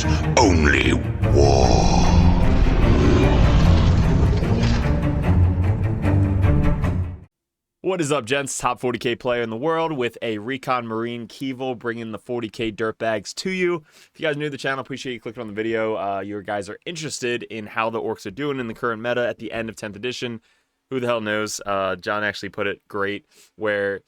is only war. What is up, gents? Top 40k player in the world with a Recon Marine Keevil, bringing the 40k Dirtbags to you. If you guys are new to the channel, appreciate you clicking on the video. You guys are interested in how the Orks are doing in the current meta at the end of 10th edition. Who the hell knows? John actually put it great, where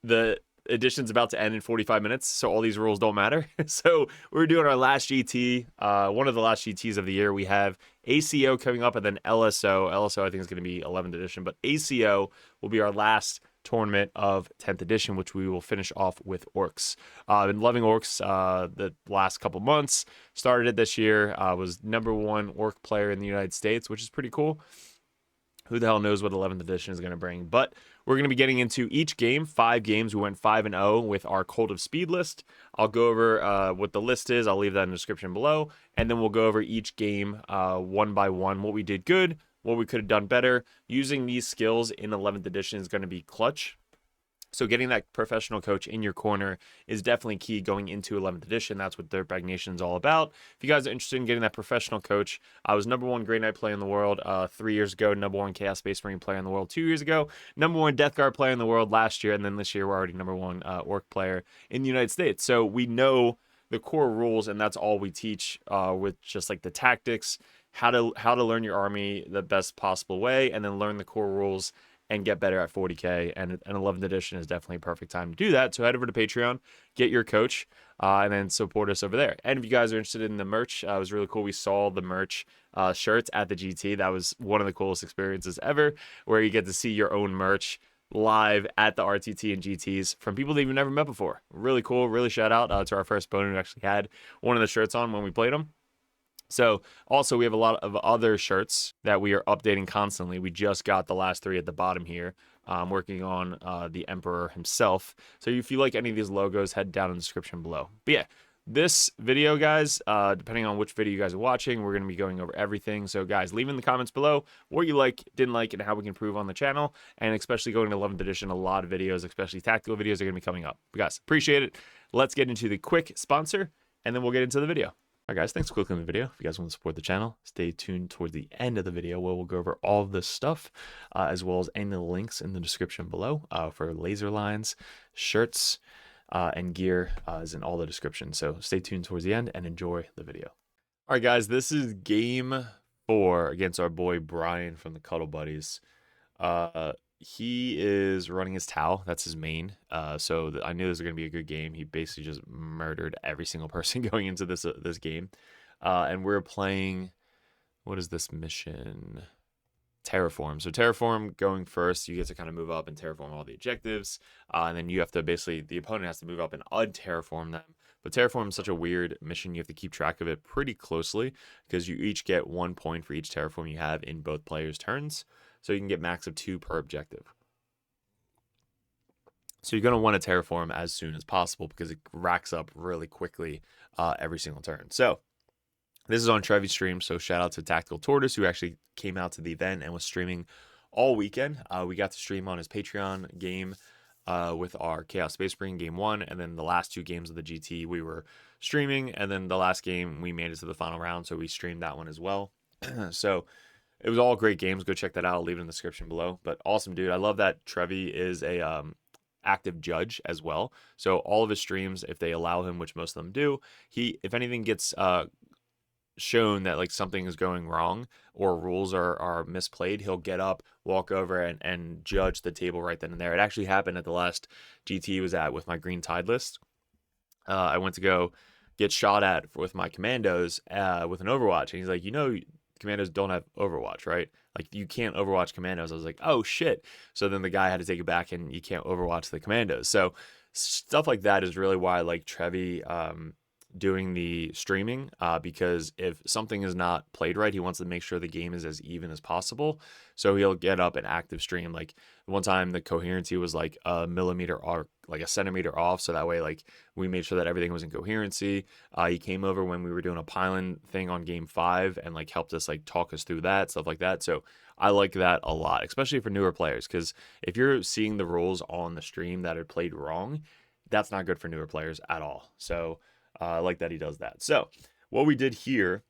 the edition's about to end in 45 minutes, so all these rules don't matter. So we're doing our last GT, one of the last GTs of the year. We have ACO coming up, and then LSO. LSO I think is going to be 11th edition, but ACO will be our last tournament of 10th edition, which we will finish off with Orks. I've been loving Orks the last couple months. Started it this year. Was #1 Ork player in the United States, which is pretty cool. Who the hell knows what 11th edition is going to bring? But we're going to be getting into each game, 5 games. We went 5-0 with our Kult of Speed list. I'll go over what the list is. I'll leave that in the description below. And then we'll go over each game one by one, what we did good, what we could have done better. Using these skills in 11th edition is going to be clutch. So getting that professional coach in your corner is definitely key going into 11th edition. That's what Dirtbag Nation is all about. If you guys are interested in getting that professional coach, I was #1 Grey Knight player in the world 3 years ago, #1 Chaos Space Marine player in the world 2 years ago, #1 Death Guard player in the world last year, and then this year we're already #1 Ork player in the United States. So we know the core rules, and that's all we teach with just like the tactics, how to learn your army the best possible way, and then learn the core rules and get better at 40k, and 11th edition is definitely a perfect time to do that. So head over to Patreon, get your coach, and then support us over there. And if you guys are interested in the merch, it was really cool. We saw the merch shirts at the GT. That was one of the coolest experiences ever, where you get to see your own merch live at the RTT and GTs from people that you've never met before. Really cool. Really shout out to our first opponent who actually had one of the shirts on when we played them. So also we have a lot of other shirts that we are updating constantly. We just got the last 3 at the bottom here. Working on the Emperor himself. So if you like any of these logos, head down in the description below. But yeah, this video, guys, depending on which video you guys are watching, we're going to be going over everything. So guys, leave in the comments below what you like, didn't like, and how we can improve on the channel. And especially going to 11th edition, a lot of videos, especially tactical videos, are going to be coming up. But guys, appreciate it. Let's get into the quick sponsor, and then we'll get into the video. All right, guys, thanks for clicking on the video. If you guys want to support the channel, stay tuned towards the end of the video where we'll go over all of this stuff, as well as any links in the description below for laser lines, shirts, and gear is in all the description. So stay tuned towards the end and enjoy the video. All right, guys, this is game 4 against our boy Brian from the Cuddle Buddies. He is running his Tau. That's his main. So I knew this was going to be a good game. He basically just murdered every single person going into this game. And we're playing, what is this mission? Terraform. So Terraform going first, you get to kind of move up and terraform all the objectives. And then you have to basically, the opponent has to move up and un-terraform them. But Terraform is such a weird mission. You have to keep track of it pretty closely because you each get 1 point for each terraform you have in both players' turns. So you can get max of 2 per objective. So you're going to want to terraform as soon as possible because it racks up really quickly every single turn. So this is on Trevi's stream. So shout out to Tactical Tortoise, who actually came out to the event and was streaming all weekend. We got to stream on his Patreon game with our Chaos Space Marine game 1. And then the last 2 games of the GT we were streaming. And then the last game we made it to the final round. So we streamed that one as well. So it was all great games. Go check that out. I'll leave it in the description below. But awesome, dude. I love that Trevi is a active judge as well. So all of his streams, if they allow him, which most of them do, if anything gets shown that like something is going wrong or rules are misplayed, he'll get up, walk over, and judge the table right then and there. It actually happened at the last GT he was at with my Green Tide list. I went to go get shot at with my commandos with an Overwatch, and he's like, commandos don't have Overwatch, right? Like, you can't Overwatch commandos. I was like, oh shit. So then the guy had to take it back, and you can't Overwatch the commandos. So stuff like that is really why I like Trevi doing the streaming, because if something is not played right, he wants to make sure the game is as even as possible. So he'll get up an active stream. Like one time the coherency was like a millimeter or like a centimeter off, so that way like we made sure that everything was in coherency. He came over when we were doing a pylon thing on game 5 and like helped us like talk us through that, stuff like that. So I like that a lot, especially for newer players, because if you're seeing the rules on the stream that are played wrong, that's not good for newer players at all. So I like that he does that. So what we did here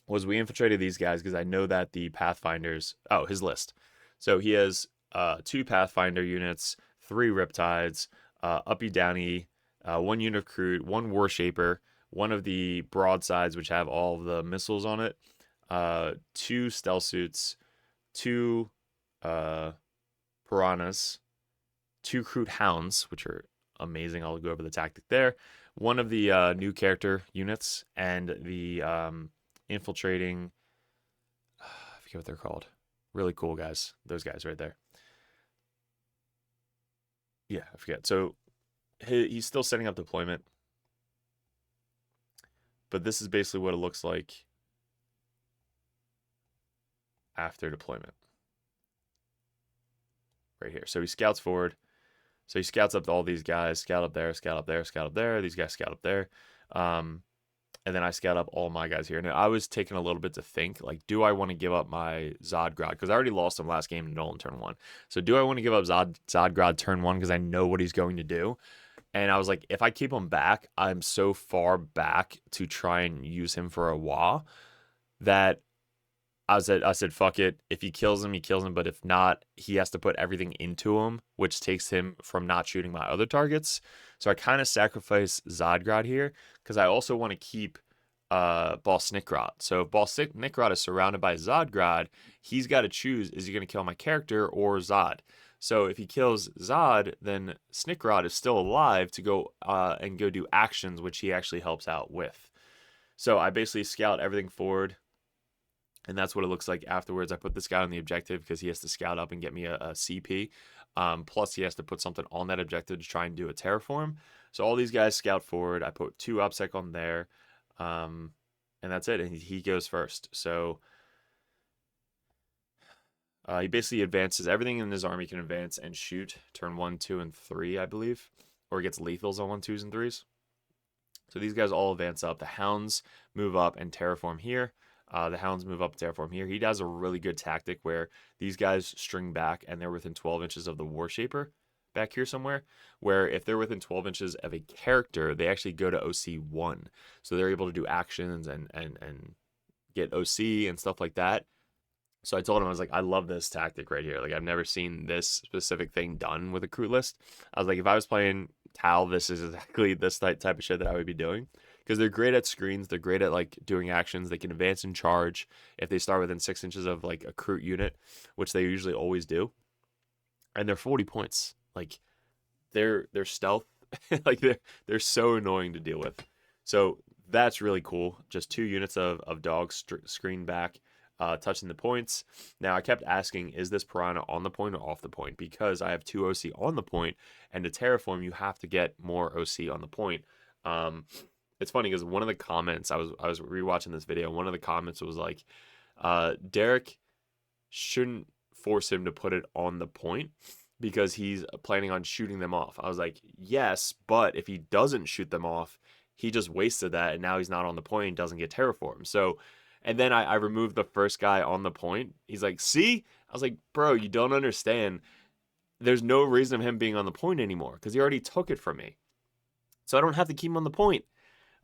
was we infiltrated these guys because I know that the Pathfinders, oh, his list. So he has 2 Pathfinder units, 3 Riptides, Uppy Downy, 1 unit of Crude, 1 Warshaper, 1 of the Broadsides, which have all of the missiles on it, 2 Stealth Suits, 2 Piranhas, 2 Crude Hounds, which are amazing. I'll go over the tactic there. 1 of the new character units, and the infiltrating, I forget what they're called. Really cool guys. Those guys right there. Yeah, I forget. So he's still setting up deployment. But this is basically what it looks like after deployment. Right here. So he scouts forward. So he scouts up all these guys. Scout up there, scout up there, scout up there. These guys scout up there. And then I scout up all my guys here. Now, I was taking a little bit to think, like, do I want to give up my Zodgrod? Because I already lost him last game to Nolan turn 1. So do I want to give up Zodgrod turn 1 because I know what he's going to do? And I was like, if I keep him back, I'm so far back to try and use him for a WA that I said, fuck it. If he kills him, he kills him. But if not, he has to put everything into him, which takes him from not shooting my other targets. So I kind of sacrifice Zodgrod here because I also want to keep Boss Snickrod. So if Boss Snickrod is surrounded by Zodgrod, he's got to choose, is he going to kill my character or Zod? So if he kills Zod, then Snickrod is still alive to go and go do actions, which he actually helps out with. So I basically scout everything forward. And that's what it looks like afterwards. I put this guy on the objective because he has to scout up and get me a CP. Plus, he has to put something on that objective to try and do a terraform. So all these guys scout forward. I put 2 OPSEC on there. And that's it. And he goes first. So he basically advances. Everything in his army can advance and shoot. Turn 1, 2, and 3, I believe. Or he gets lethals on 1, 2s, and 3s. So these guys all advance up. The Hounds move up and terraform here. The Hounds move up terraform here. He does a really good tactic where these guys string back and they're within 12 inches of the Warshaper back here somewhere, where if they're within 12 inches of a character, they actually go to OC1. So they're able to do actions and get OC and stuff like that. So I told him, I was like, I love this tactic right here. Like, I've never seen this specific thing done with a crew list. I was like, if I was playing Tal, this is exactly this type of shit that I would be doing. Because they're great at screens. They're great at, like, doing actions. They can advance and charge if they start within 6 inches of, like, a crew unit, which they usually always do. And they're 40 points. Like, they're stealth. Like, they're so annoying to deal with. So that's really cool. Just 2 units of dogs screen back, touching the points. Now, I kept asking, is this Piranha on the point or off the point? Because I have 2 OC on the point, and to terraform, you have to get more OC on the point. It's funny because one of the comments, I was rewatching this video, one of the comments was like, Derek shouldn't force him to put it on the point because he's planning on shooting them off. I was like, yes, but if he doesn't shoot them off, he just wasted that, and now he's not on the point and doesn't get terraformed. So, and then I removed the first guy on the point. He's like, see? I was like, bro, you don't understand. There's no reason of him being on the point anymore because he already took it from me. So I don't have to keep him on the point.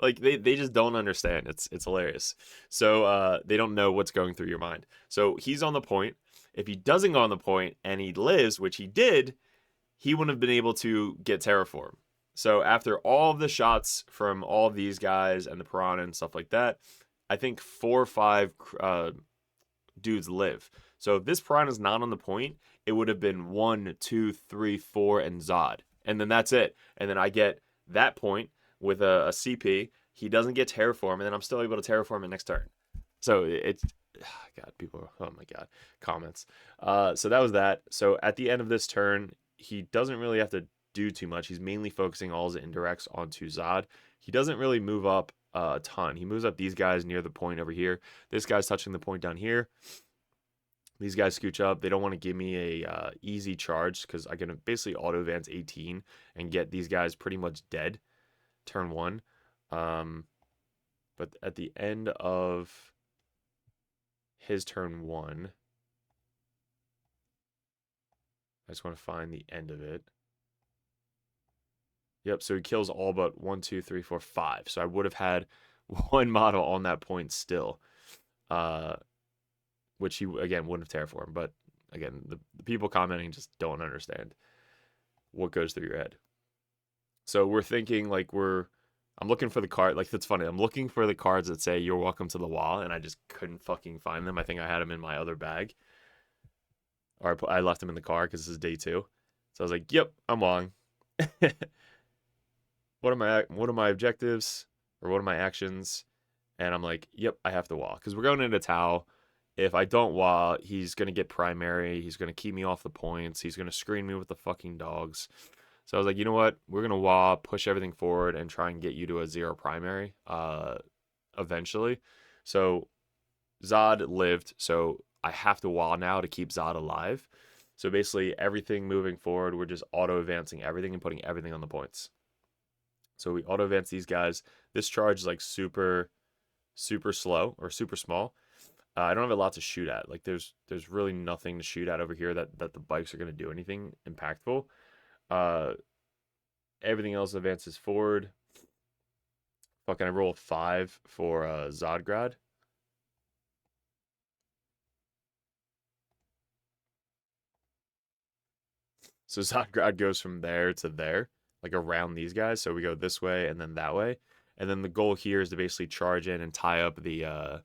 Like, they just don't understand. It's hilarious. So they don't know what's going through your mind. So he's on the point. If he doesn't go on the point and he lives, which he did, he wouldn't have been able to get terraform. So after all of the shots from all of these guys and the Piranha and stuff like that, I think 4 or 5 dudes live. So if this Piranha's not on the point, it would have been 1, 2, 3, 4, and Zod. And then that's it. And then I get that point with a CP. He doesn't get terraform, and then I'm still able to terraform it next turn. So it's, God, people, oh my God, comments. So that was that. So at the end of this turn, he doesn't really have to do too much. He's mainly focusing all his indirects onto Zod. He doesn't really move up a ton. He moves up these guys near the point over here. This guy's touching the point down here. These guys scooch up. They don't want to give me a easy charge because I can basically auto advance 18 and get these guys pretty much dead turn 1. But at the end of his turn 1, I just want to find the end of it. Yep, so he kills all but 1, 2, 3, 4, 5. So I would have had one model on that point still, which he, again, wouldn't have terraformed. But, again, the people commenting just don't understand what goes through your head. So we're thinking, like, I'm looking for the card. Like, that's funny. I'm looking for the cards that say, "You're welcome to the wall," and I just couldn't fucking find them. I think I had them in my other bag. Or I left them in the car because this is day 2. So I was like, yep, I'm walling. What are my objectives? Or what are my actions? And I'm like, yep, I have to wall. Because we're going into Tau. If I don't wall, he's going to get primary. He's going to keep me off the points. He's going to screen me with the fucking dogs. So I was like, you know what? We're going to wall, push everything forward, and try and get you to a 0 primary eventually. So Zod lived, so I have to wall now to keep Zod alive. So basically, everything moving forward, we're just auto-advancing everything and putting everything on the points. So we auto-advance these guys. This charge is like super slow or super small. I don't have a lot to shoot at. Like there's really nothing to shoot at over here that the bikes are going to do anything impactful. Everything else advances forward. Fucking I roll a 5 for Zodgrad. So Zodgrad goes from there to there, like around these guys. So we go this way and then that way. And then the goal here is to basically charge in and tie up the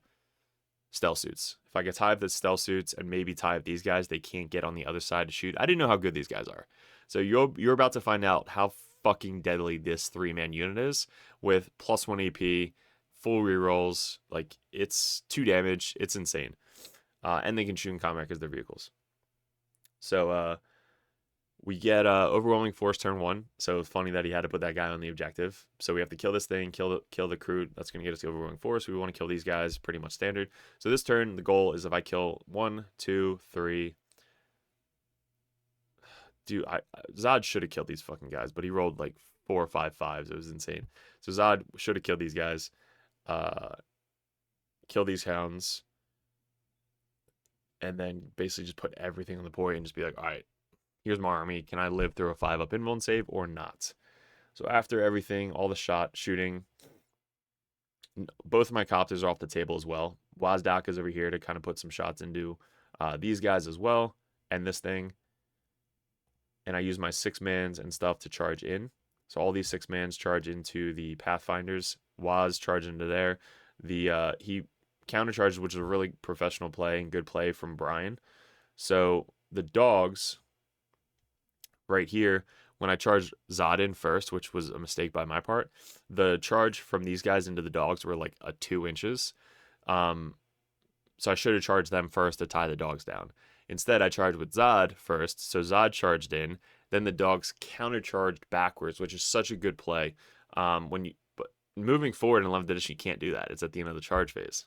stealth suits. If I could tie up the stealth suits and maybe tie up these guys, they can't get on the other side to shoot. I didn't know how good these guys are. So you're about to find out how fucking deadly this 3-man unit is with +1 AP, full rerolls. Like, it's 2 damage. It's insane. And they can shoot in combat because they're vehicles. So we get overwhelming force turn 1. So it's funny that he had to put that guy on the objective. So we have to kill this thing, kill the crew. That's going to get us the overwhelming force. We want to kill these guys, pretty much standard. So this turn, the goal is if I kill 1, 2, 3. Dude, Zod should have killed these fucking guys, but he rolled like 4 or 5 5s. It was insane. So Zod should have killed these guys. Kill these hounds. And then basically just put everything on the board and just be like, all right, here's my army. Can I live through a 5-up invuln save or not? So after everything, all the shooting, both of my copters are off the table as well. Wazdak is over here to kind of put some shots into these guys as well, and this thing. And I use my 6-mans and stuff to charge in. So all these 6-mans charge into the Pathfinders. Waz charge into there. He countercharges, which is a really professional play and good play from Brian. So the dogs right here, when I charged Zod in first, which was a mistake by my part, the charge from these guys into the dogs were like 2 inches. So I should have charged them first to tie the dogs down. Instead, I charged with Zod first, so Zod charged in. Then the dogs countercharged backwards, which is such a good play. But moving forward in 11th edition, you can't do that. It's at the end of the charge phase.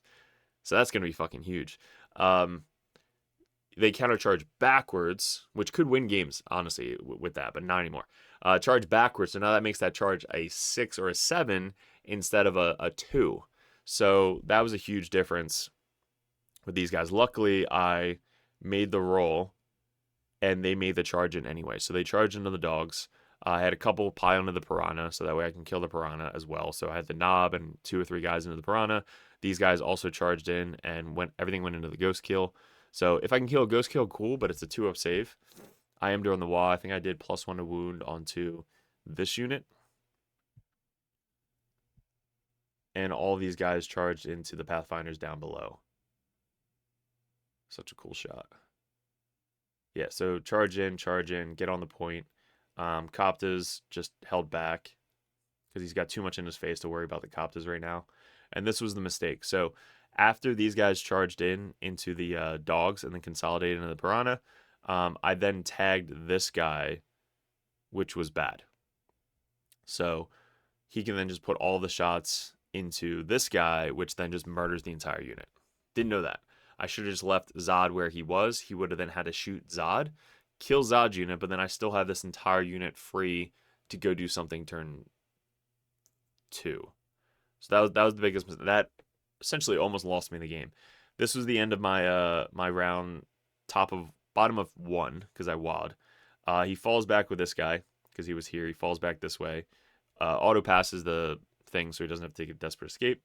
So that's going to be fucking huge. They countercharge backwards, which could win games, honestly, with that, but not anymore. Charge backwards, so now that makes that charge a 6 or a 7 instead of a 2. So that was a huge difference with these guys. Luckily, I made the roll, and they made the charge in anyway. So they charged into the dogs. I had a couple pile into the piranha, so that way I can kill the piranha as well. So I had the knob and 2 or 3 guys into the piranha. These guys also charged in, and everything went into the ghost kill. So if I can kill a ghost kill, cool, but it's a 2-up save. I am doing the wall. I think I did +1 to wound onto this unit. And all these guys charged into the Pathfinders down below. Such a cool shot. Yeah, so charge in, get on the point. Coptas just held back because he's got too much in his face to worry about the Coptas right now. And this was the mistake. So after these guys charged into the dogs and then consolidated into the piranha, I then tagged this guy, which was bad. So he can then just put all the shots into this guy, which then just murders the entire unit. Didn't know that. I should have just left Zod where he was. He would have then had to shoot Zod, kill Zod's unit, but then I still have this entire unit free to go do something turn 2. So that was the biggest mistake. That essentially almost lost me the game. This was the end of my my round, bottom of 1 because I wad. He falls back with this guy because he was here. He falls back this way. Auto passes the thing so he doesn't have to take a desperate escape.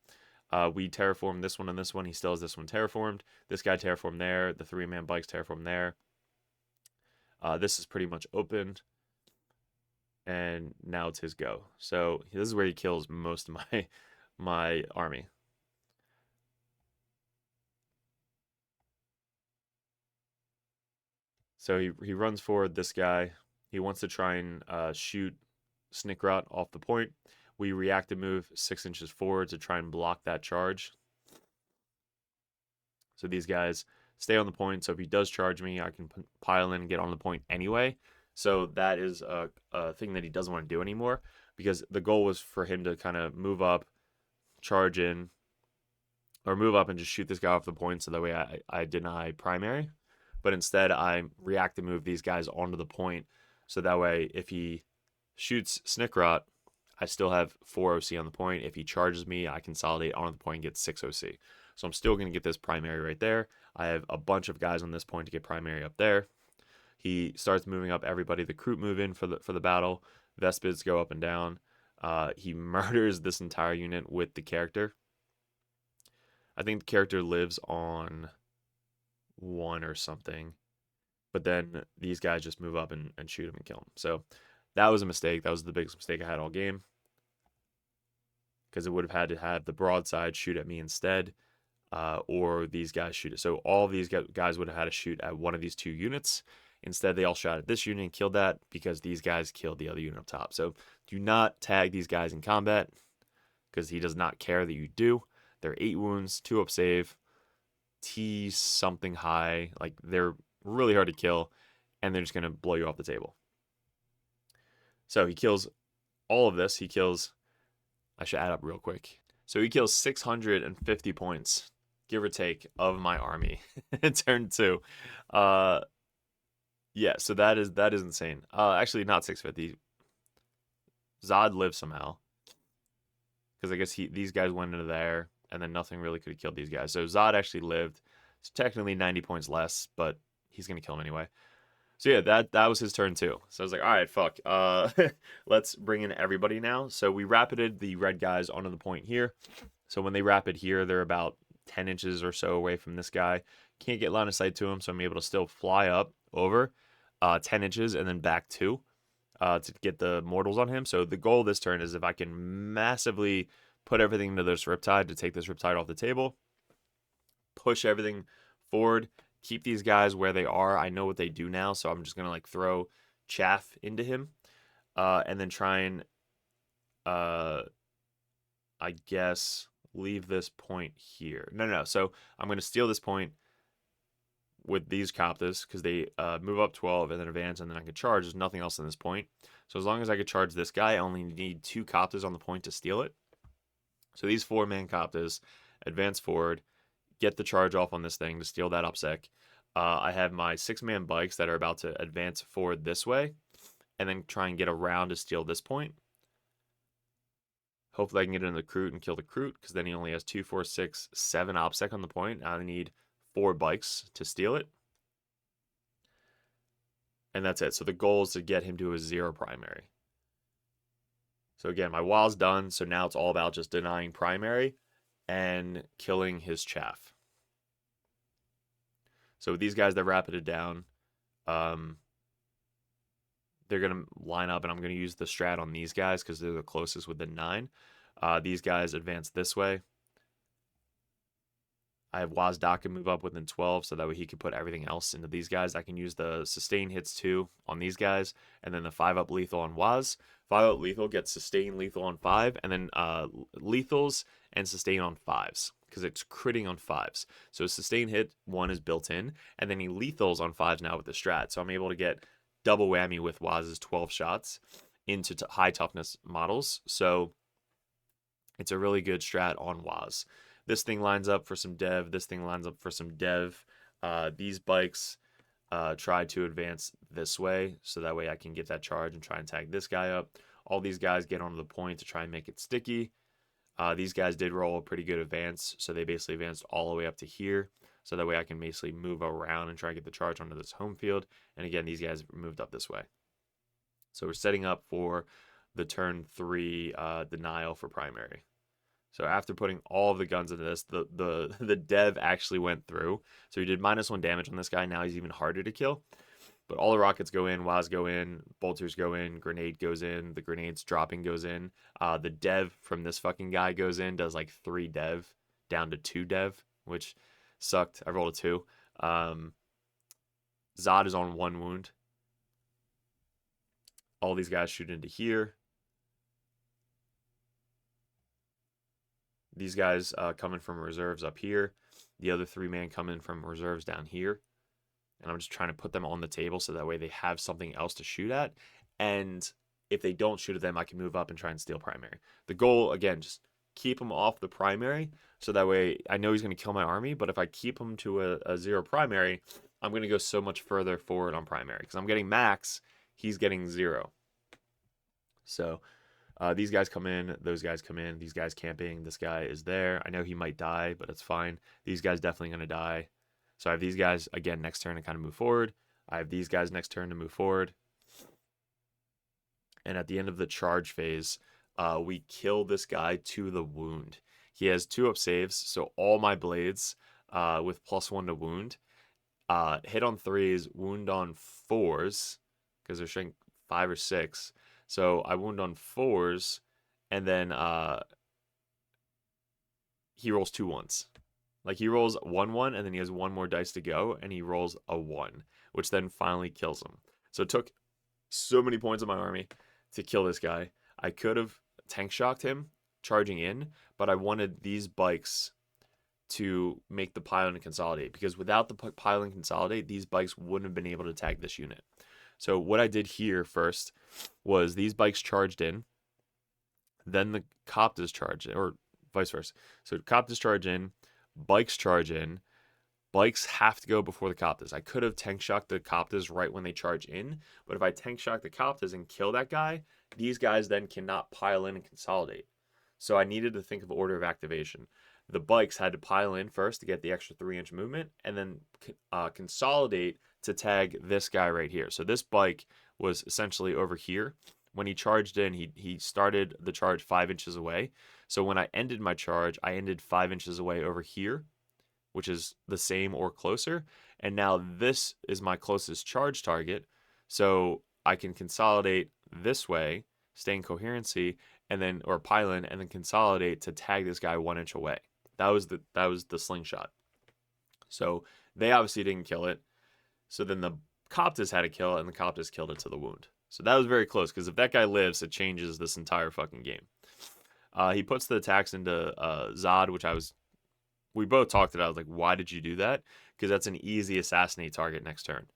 We terraformed this one and this one. He still has this one terraformed. This guy terraformed there. The 3-man bikes terraformed there. This is pretty much open. And now it's his go. So this is where he kills most of my army. So he runs forward, this guy. He wants to try and shoot Snickrot off the point. We react to move 6 inches forward to try and block that charge. So these guys stay on the point. So if he does charge me, I can pile in and get on the point anyway. So that is a thing that he doesn't want to do anymore, because the goal was for him to kind of move up, charge in, or move up and just shoot this guy off the point, so that way I deny primary. But instead, I react to move these guys onto the point, so that way if he shoots Snickrot, I still have 4 OC on the point. If he charges me, I consolidate onto the point and get 6 OC. So I'm still going to get this primary right there. I have a bunch of guys on this point to get primary up there. He starts moving up everybody. The Kroot move in for the battle. Vespids go up and down. He murders this entire unit with the character. I think the character lives on 1 or something. But then these guys just move up and shoot him and kill him. So that was a mistake. That was the biggest mistake I had all game. Because it would have had to have the broadside shoot at me instead. Or these guys shoot it. So all of these guys would have had to shoot at one of these 2 units. Instead, they all shot at this unit and killed that, because these guys killed the other unit up top. So do not tag these guys in combat, because he does not care that you do. They're 8 wounds, 2 up save, T something high. Like, they're really hard to kill, and they're just going to blow you off the table. So he kills all of this. He kills, I should add up real quick. So he kills 650 points, give or take, of my army in turn 2. Yeah, so that is insane. Actually, not 650. Zod lived somehow, because I guess these guys went into there, and then nothing really could have killed these guys. So Zod actually lived. It's technically 90 points less, but he's gonna kill him anyway. So yeah, that was his turn too. So I was like, all right, fuck. Let's bring in everybody now. So we rapided the red guys onto the point here. So when they rapid here, they're about 10 inches or so away from this guy. Can't get line of sight to him, so I'm able to still fly up over 10 inches and then back 2 to get the mortals on him. So the goal this turn is if I can massively put everything into this Riptide to take this Riptide off the table, push everything forward, keep these guys where they are. I know what they do now, so I'm just going to like throw chaff into him and then try and, I guess, leave this point here. No. So I'm going to steal this point with these Coptas, because they move up 12 and then advance, and then I can charge. There's nothing else in this point. So as long as I could charge this guy, I only need 2 Coptas on the point to steal it. So these 4-man Coptas advance forward, get the charge off on this thing to steal that upsec. I have my 6-man bikes that are about to advance forward this way, and then try and get around to steal this point. Hopefully I can get into the Kroot and kill the Kroot, because then he only has 2, 4, 6, 7 OPSEC on the point. I need 4 bikes to steal it. And that's it. So the goal is to get him to a 0 primary. So again, my wall's done. So now it's all about just denying primary and killing his chaff. So with these guys that rapided down, they're going to line up, and I'm going to use the strat on these guys because they're the closest within 9. These guys advance this way. I have Wazdaka move up within 12, so that way he can put everything else into these guys. I can use the sustain hits too on these guys, and then the 5-up lethal on Waz. 5-up lethal gets sustain lethal on 5, and then lethals and sustain on 5s, because it's critting on 5s. So sustain hit 1 is built in, and then he lethals on 5s now with the strat. So I'm able to get double whammy with Waz's 12 shots into high toughness models. So it's a really good strat on Waz. This thing lines up for some dev. This thing lines up for some dev. These bikes try to advance this way, so that way I can get that charge and try and tag this guy up. All these guys get onto the point to try and make it sticky. These guys did roll a pretty good advance, so they basically advanced all the way up to here. So that way I can basically move around and try to get the charge onto this home field. And again, these guys moved up this way. So we're setting up for the turn 3 denial for primary. So after putting all of the guns into this, the dev actually went through. So he did -1 damage on this guy. Now he's even harder to kill. But all the rockets go in, WAS go in, bolters go in, grenade goes in, the grenades dropping goes in. The dev from this fucking guy goes in, does like 3 dev, down to 2 dev, which sucked. I rolled a 2. Zod is on 1 wound. All these guys shoot into here. These guys coming from reserves up here. The other 3-man coming from reserves down here. And I'm just trying to put them on the table so that way they have something else to shoot at. And if they don't shoot at them, I can move up and try and steal primary. The goal, again, just keep him off the primary. So that way I know he's going to kill my army. But if I keep him to a 0 primary, I'm going to go so much further forward on primary. Because I'm getting max, he's getting 0. So these guys come in, those guys come in, these guys camping, this guy is there. I know he might die, but it's fine. These guys definitely going to die. So I have these guys, again, next turn to kind of move forward. I have these guys next turn to move forward. And at the end of the charge phase, we kill this guy to the wound. He has 2 up saves, so all my blades with +1 to wound. Hit on 3s, wound on 4s, because they're showing 5 or 6. So I wound on 4s, and then he rolls 2 1s. Like, he rolls 1-1, and then he has 1 more dice to go, and he rolls a 1, which then finally kills him. So it took so many points of my army to kill this guy. I could have tank shocked him, charging in, but I wanted these bikes to make the pile and consolidate, because without the pile and consolidate, these bikes wouldn't have been able to tag this unit. So what I did here first was these bikes charged in, then the Coptas charged in, or vice versa. So Coptas charge in, bikes charge in, bikes have to go before the Coptas. I could have tank shocked the Coptas right when they charge in, but if I tank shock the Coptas and kill that guy, these guys then cannot pile in and consolidate. So I needed to think of order of activation. The bikes had to pile in first to get the extra 3-inch movement, and then consolidate to tag this guy right here. So this bike was essentially over here. When he charged in, he started the charge 5 inches away. So when I ended my charge, I ended 5 inches away over here, which is the same or closer. And now this is my closest charge target. So I can consolidate this way, stay in coherency, and then, or pile in, and then consolidate to tag this guy 1 inch away. That was the slingshot. So they obviously didn't kill it. So then the Coptas had to kill it, and the Coptas killed it to the wound. So that was very close, because if that guy lives, it changes this entire fucking game. He puts the attacks into Zod, which we both talked about. I was like, why did you do that? Because that's an easy assassinate target next turn.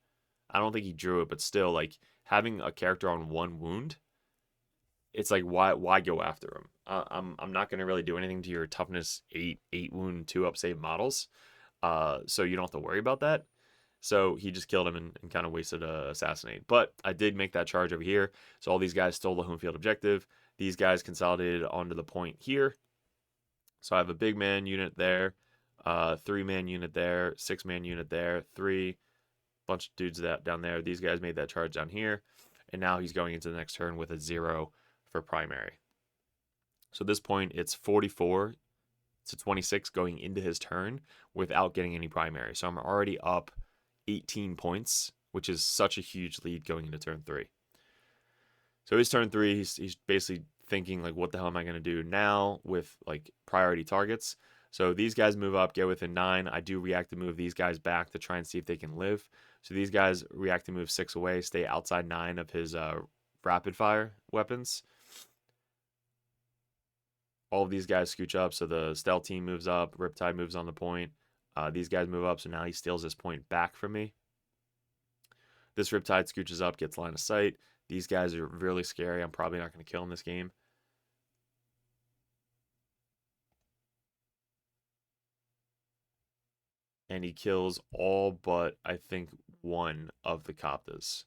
I don't think he drew it, but still, like, having a character on 1 wound, it's like, why go after him? I'm not going to really do anything to your toughness 8 wound 2 up save models, so you don't have to worry about that. So he just killed him and kind of wasted a assassinate. But I did make that charge over here. So all these guys stole the home field objective. These guys consolidated onto the point here. So I have a big man unit there, 3-man unit there, 6-man unit there, 3, bunch of dudes down there. These guys made that charge down here. And now he's going into the next turn with a 0 for primary. So at this point, it's 44 to 26 going into his turn without getting any primary. So I'm already up 18 points, which is such a huge lead going into turn 3. So his turn 3, he's basically thinking, like, what the hell am I going to do now with, like, priority targets? So these guys move up, get within 9. I do react to move these guys back to try and see if they can live. So these guys react to move 6 away, stay outside 9 of his rapid fire weapons. All of these guys scooch up, so the stealth team moves up, Riptide moves on the point. These guys move up, so now he steals this point back from me. This Riptide scooches up, gets line of sight. These guys are really scary. I'm probably not going to kill in this game. And he kills all but, I think, 1 of the Coptas.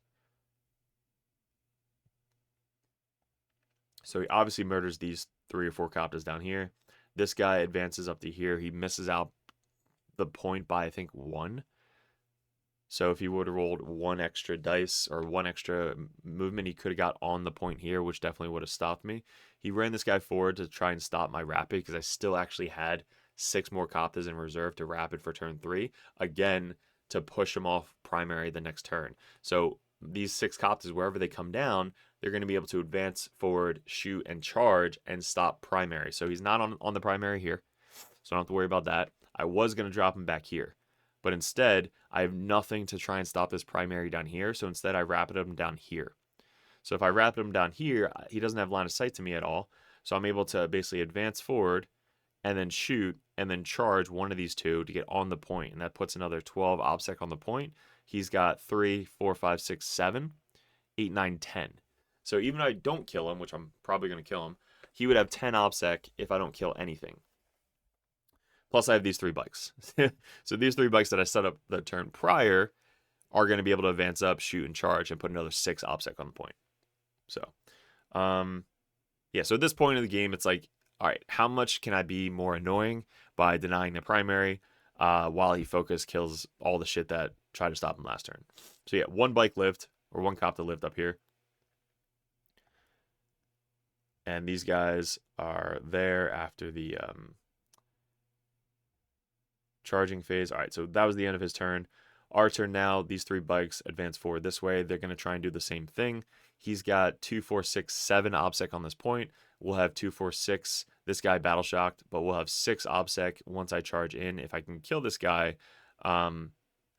So he obviously murders these 3 or 4 Coptas down here. This guy advances up to here. He misses out the point by, I think, 1. So if he would have rolled one extra dice or one extra movement, he could have got on the point here, which definitely would have stopped me. He ran this guy forward to try and stop my rapid because I still actually had 6 more Coptas in reserve to rapid for turn 3. Again, to push him off primary the next turn. So these 6 Coptas, wherever they come down, they're going to be able to advance forward, shoot, and charge and stop primary. So he's not on the primary here, so I don't have to worry about that. I was going to drop him back here, but instead, I have nothing to try and stop this primary down here, so instead I rapid him down here. So if I rapid him down here, he doesn't have line of sight to me at all, so I'm able to basically advance forward and then shoot and then charge one of these two to get on the point, and that puts another 12 OBSEC on the point. He's got 3, 4, 5, 6, 7, 8, 9, 10. So even if I don't kill him, which I'm probably going to kill him, he would have 10 OBSEC if I don't kill anything. Plus I have these 3 bikes. So these 3 bikes that I set up the turn prior are going to be able to advance up, shoot, and charge, and put another 6 OBSEC on the point. So, yeah, so at this point of the game, it's like, all right, how much can I be more annoying by denying the primary while he focus kills all the shit that tried to stop him last turn? So yeah, 1 bike lived, or 1 Copta lived up here. And these guys are there after the charging phase. All right, so that was the end of his turn. Our turn now. These 3 bikes advance forward this way. They're going to try and do the same thing. He's got 2, 4, 6, 7 OBSEC on this point. We'll have 2, 4, 6. This guy battle shocked, but we'll have 6 OBSEC once I charge in. If I can kill this guy,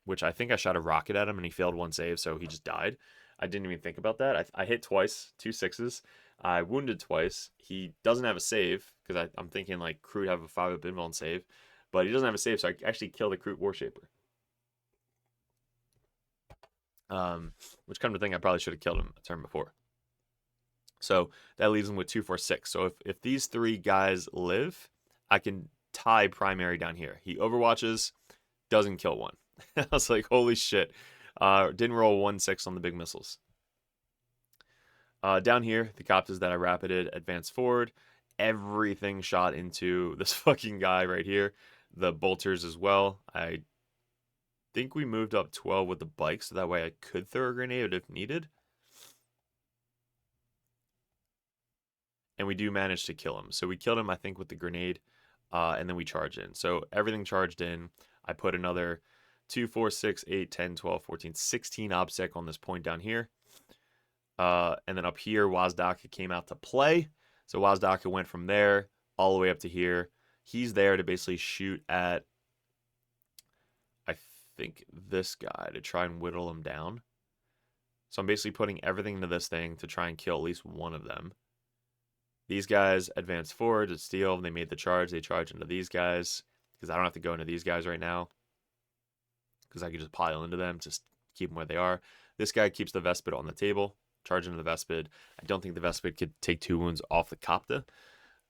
which I think I shot a rocket at him and he failed 1 save, so he just died. I didn't even think about that. I hit twice, 2 6s. I wounded twice. He doesn't have a save because I'm thinking like Crew have a 5-up invuln and save, but he doesn't have a save, so I actually killed the Crew Warshaper. Which come to think, I probably should have killed him a turn before. So that leaves him with 2, 4, 6. So if these 3 guys live, I can tie primary down here. He overwatches, doesn't kill 1. I was like, holy shit. Didn't roll 1, 6 on the big missiles. Down here, the Coptas that I rapided advance forward. Everything shot into this fucking guy right here. The bolters as well. I think we moved up 12 with the bike, so that way I could throw a grenade if needed. And we do manage to kill him. So we killed him, I think, with the grenade, and then we charged in. So everything charged in. I put another 2, 4, 6, 8, 10, 12, 14, 16 OBSEC on this point down here. And then up here, Wazdaka came out to play. So Wazdaka went from there all the way up to here. He's there to basically shoot at, I think, this guy to try and whittle him down. So I'm basically putting everything into this thing to try and kill at least one of them. These guys advance forward to steal. They made the charge. They charge into these guys because I don't have to go into these guys right now because I can just pile into them, just keep them where they are. This guy keeps the Vespid on the table. Charge into the Vespid. I don't think the Vespid could take 2 wounds off the Copta.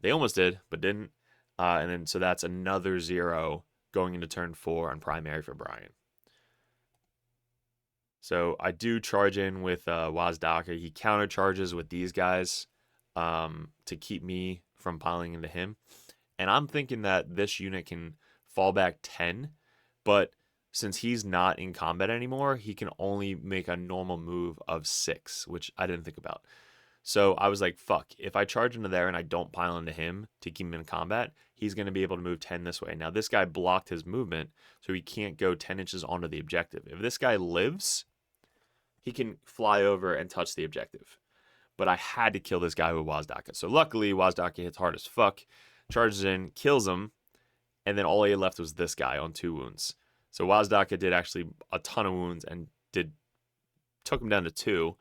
They almost did, but didn't. And then so that's another 0 going into turn 4 on primary for Brian. So I do charge in with Wazdaka. He counter charges with these guys to keep me from piling into him. And I'm thinking that this unit can fall back 10, but since he's not in combat anymore, he can only make a normal move of 6, which I didn't think about. So I was like, fuck, if I charge into there and I don't pile into him to keep him in combat, he's going to be able to move 10 this way. Now, this guy blocked his movement, so he can't go 10 inches onto the objective. If this guy lives, he can fly over and touch the objective. But I had to kill this guy with Wazdaka. So luckily, Wazdaka hits hard as fuck, charges in, kills him, and then all he had left was this guy on 2 wounds. So Wazdaka did actually a ton of wounds and took him down to 2.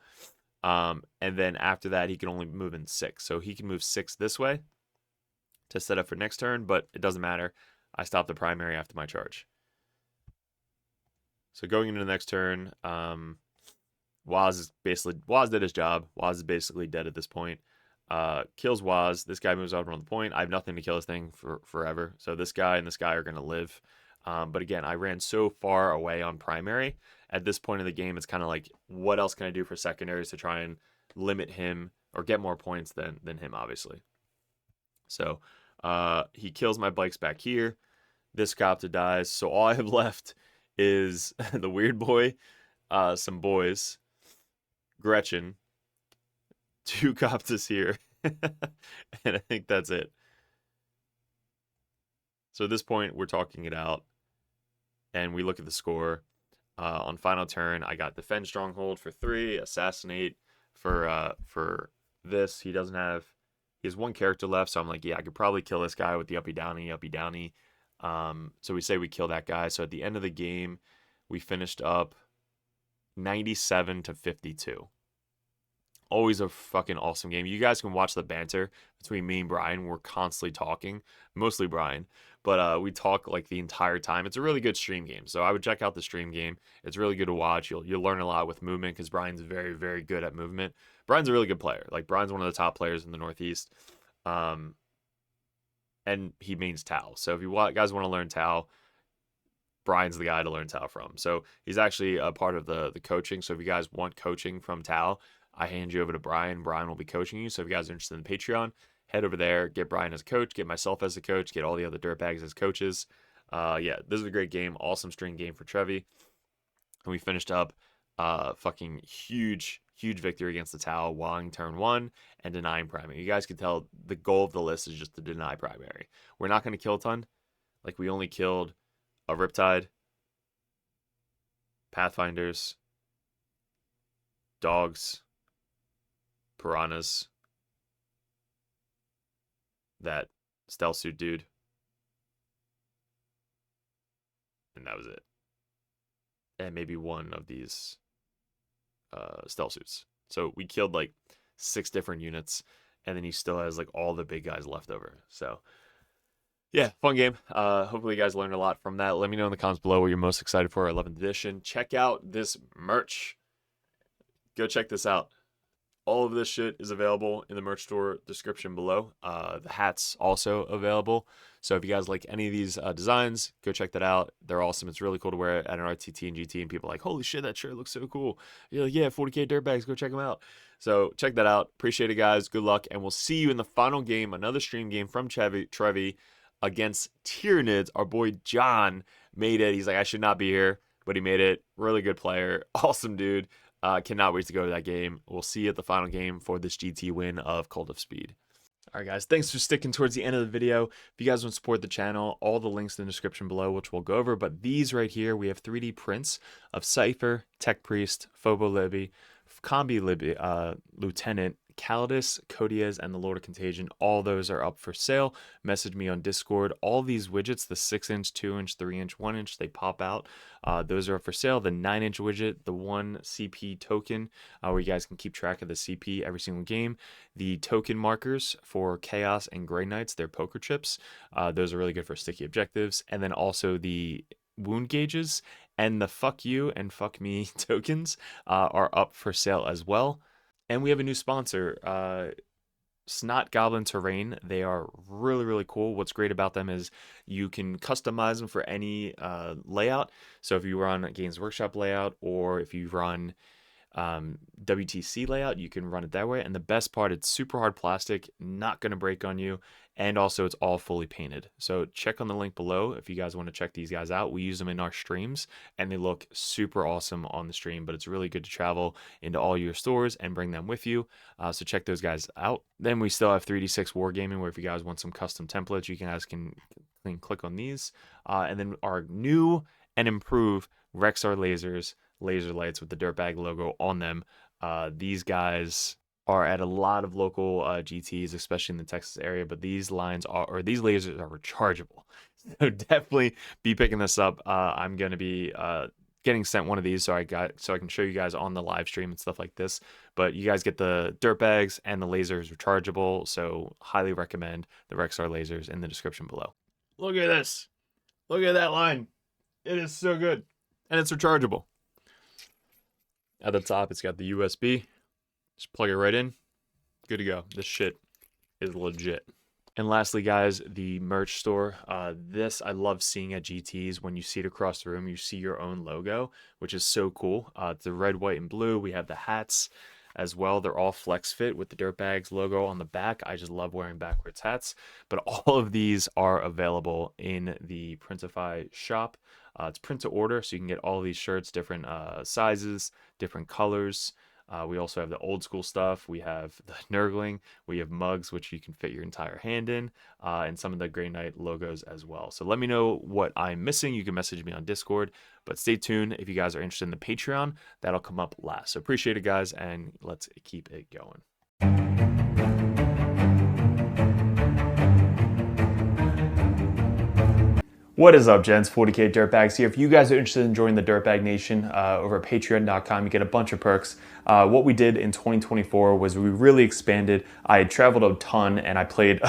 And then after that, he can only move in 6. So he can move 6 this way to set up for next turn, but it doesn't matter. I stopped the primary after my charge. So going into the next turn, Waz did his job. Waz is basically dead at this point. Kills Waz. This guy moves over on the point. I have nothing to kill this thing for forever. So this guy and this guy are going to live. But again, I ran so far away on primary. At this point in the game, it's kind of like, what else can I do for secondaries to try and limit him or get more points than him, obviously. So he kills my bikes back here. This Copta dies. So all I have left is the weird boy, some boys, Gretchen, 2 Coptus here, and I think that's it. So at this point, we're talking it out, and we look at the score. On final turn, I got Defend Stronghold for 3, Assassinate for this. He has 1 character left, so I'm like, yeah, I could probably kill this guy with the uppy downy. So we say we kill that guy. So at the end of the game, we finished up 97 to 52. Always a fucking awesome game. You guys can watch the banter between me and Brian. We're constantly talking, mostly Brian, but we talk like the entire time. It's a really good stream game, so I would check out the stream game. It's really good to watch. You'll learn a lot with movement because Brian's very, very good at movement. Brian's a really good player. Like, Brian's one of the top players in the Northeast, and he mains Tau. So if you guys want to learn Tau, Brian's the guy to learn Tau from. So he's actually a part of the coaching. So if you guys want coaching from Tau, I hand you over to Brian. Brian will be coaching you. So if you guys are interested in Patreon, head over there, get Brian as a coach, get myself as a coach, get all the other Dirtbags as coaches. Yeah, this is a great game. Awesome string game for Trevi. And we finished up fucking huge victory against the Tau, won turn 1 and denying primary. You guys can tell the goal of the list is just to deny primary. We're not going to kill a ton. Like, we only killed a Riptide, Pathfinders, dogs, piranhas, that stealth suit dude, and that was it. And maybe 1 of these stealth suits. So we killed like 6 different units, and then he still has like all the big guys left over. So yeah, fun game. Hopefully you guys learned a lot from that. Let me know in the comments below what you're most excited for 11th edition. Check out this merch. Go check this out. All of this shit is available in the merch store description below. The hats also available. So if you guys like any of these designs, go check that out. They're awesome. It's really cool to wear at an RTT and GT, and people are like, holy shit, that shirt looks so cool. You're like, yeah, 40k Dirtbags, go check them out. So check that out. Appreciate it, guys. Good luck, and we'll see you in the final game, another stream game from Trevi against Tyranids. Our boy John made it. He's like, I should not be here, but he made it. Really good player. Awesome dude. Cannot wait to go to that game. We'll see you at the final game for this GT win of Cult of Speed. All right, guys, thanks for sticking towards the end of the video. If you guys want to support the channel, all the links in the description below, which we'll go over. But these right here, we have 3D prints of Cypher, Tech Priest, Phobo Libby, Combi Libby, Lieutenant, Calidus, Codiez, and the Lord of Contagion. All those are up for sale. Message me on Discord. All these widgets, the 6-inch, 2-inch, 3-inch, 1-inch, they pop out. Those are up for sale. The 9-inch widget, the 1 CP token, where you guys can keep track of the CP every single game. The token markers for Chaos and Grey Knights, they're poker chips. Those are really good for sticky objectives. And then also the wound gauges and the fuck you and fuck me tokens are up for sale as well. And we have a new sponsor, Snot Goblin Terrain. They are really, really cool. What's great about them is you can customize them for any layout. So if you run a Games Workshop layout, or if you run WTC layout, you can run it that way. And the best part, it's super hard plastic, not going to break on you. And also it's all fully painted. So check on the link below if you guys want to check these guys out. We use them in our streams and they look super awesome on the stream, but it's really good to travel into all your stores and bring them with you. So check those guys out. Then we still have 3D6 Wargaming, where if you guys want some custom templates, you guys can click on these. And then our new and improved Rexar lasers, laser lights with the Dirtbag logo on them. These guys are at a lot of local GTs, especially in the Texas area, but these lines are, or these lasers are rechargeable. So definitely be picking this up. I'm going to be getting sent one of these so I can show you guys on the live stream and stuff like this. But you guys get the Dirtbags and the lasers rechargeable, so highly recommend the Rexar lasers in the description below. Look at this. Look at that line. It is so good. And it's rechargeable. At the top, it's got the USB. Just plug it right in. Good to go. This shit is legit. And lastly, guys, the merch store. This I love seeing at GTs. When you see it across the room, you see your own logo, which is so cool. It's the red, white, and blue. We have the hats. as well. They're all flex fit with the Dirtbags logo on the back. I just love wearing backwards hats. But all of these are available in the Printify shop. It's print to order, so you can get all of these shirts, different sizes, different colors. We also have the old school stuff. We have the Nurgling. We have mugs, which you can fit your entire hand in, and some of the Grey Knight logos as well. So let me know what I'm missing. You can message me on Discord, but stay tuned if you guys are interested in the Patreon. That'll come up last. So appreciate it, guys, and let's keep it going. What is up, gents? 40k Dirtbags here. If you guys are interested in joining the Dirtbag Nation over at patreon.com, you get a bunch of perks. What we did in 2024 was we really expanded. I had traveled a ton and I played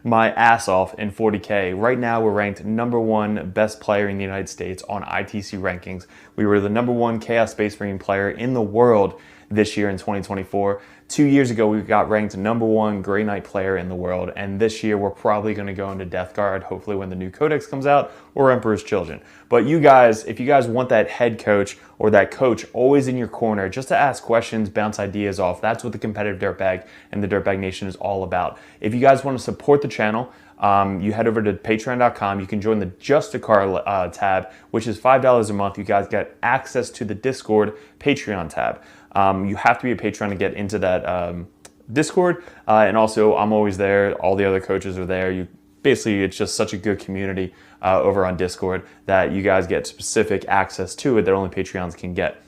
my ass off in 40k. Right now we're ranked #1 best player in the United States on ITC rankings. We were the #1 Chaos Space Marine player in the world this year in 2024. 2 years ago, we got ranked #1 Grey Knight player in the world, and this year we're probably going to go into Death Guard, hopefully when the new Codex comes out, or Emperor's Children. But you guys, if you guys want that head coach or that coach always in your corner, just to ask questions, bounce ideas off, that's what the competitive Dirtbag and the Dirtbag Nation is all about. If you guys want to support the channel, you head over to patreon.com. You can join the Just a Car tab, which is $5 a month. You guys get access to the Discord Patreon tab. You have to be a patron to get into that Discord, and also I'm always there. All the other coaches are there. Basically, it's just such a good community over on Discord that you guys get specific access to it that only Patreons can get.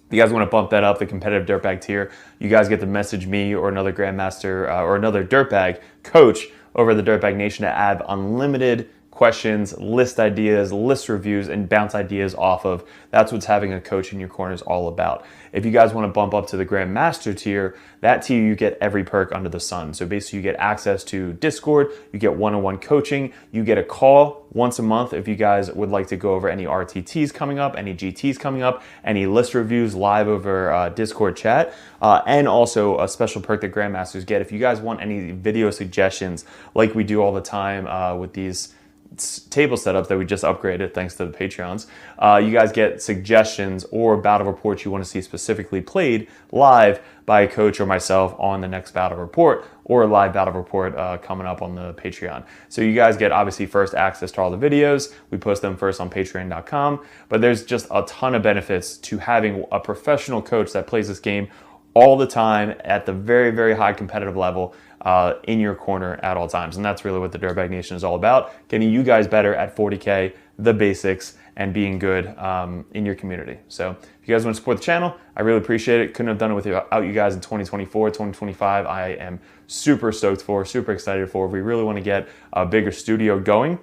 If you guys want to bump that up, the competitive Dirtbag tier, you guys get to message me or another Grandmaster or another Dirtbag coach over the Dirtbag Nation to add unlimited questions, list ideas, list reviews, and bounce ideas off of. That's what having a coach in your corner is all about. If you guys want to bump up to the Grandmaster tier, that tier you get every perk under the sun. So basically you get access to Discord, you get one-on-one coaching, you get a call once a month if you guys would like to go over any RTTs coming up, any GTs coming up, any list reviews live over Discord chat, and also a special perk that Grandmasters get. If you guys want any video suggestions like we do all the time with these table setups that we just upgraded thanks to the Patreons, you guys get suggestions or battle reports you want to see specifically played live by a coach or myself on the next battle report, or a live battle report coming up on the Patreon. So you guys get obviously first access to all the videos. We post them first on patreon.com, but there's just a ton of benefits to having a professional coach that plays this game all the time at the very, very high competitive level in your corner at all times. And that's really what the Dirtbag Nation is all about, getting you guys better at 40K, the basics, and being good in your community. So if you guys want to support the channel, I really appreciate it. Couldn't have done it without you guys in 2024, 2025. I am super stoked for, super excited for. If we really want to get a bigger studio going,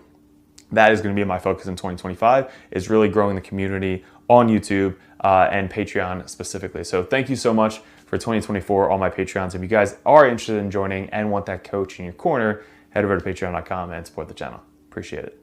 that is going to be my focus in 2025, is really growing the community on YouTube and Patreon specifically. So thank you so much for 2024, all my Patreons. If you guys are interested in joining and want that coach in your corner, head over to patreon.com and support the channel. Appreciate it.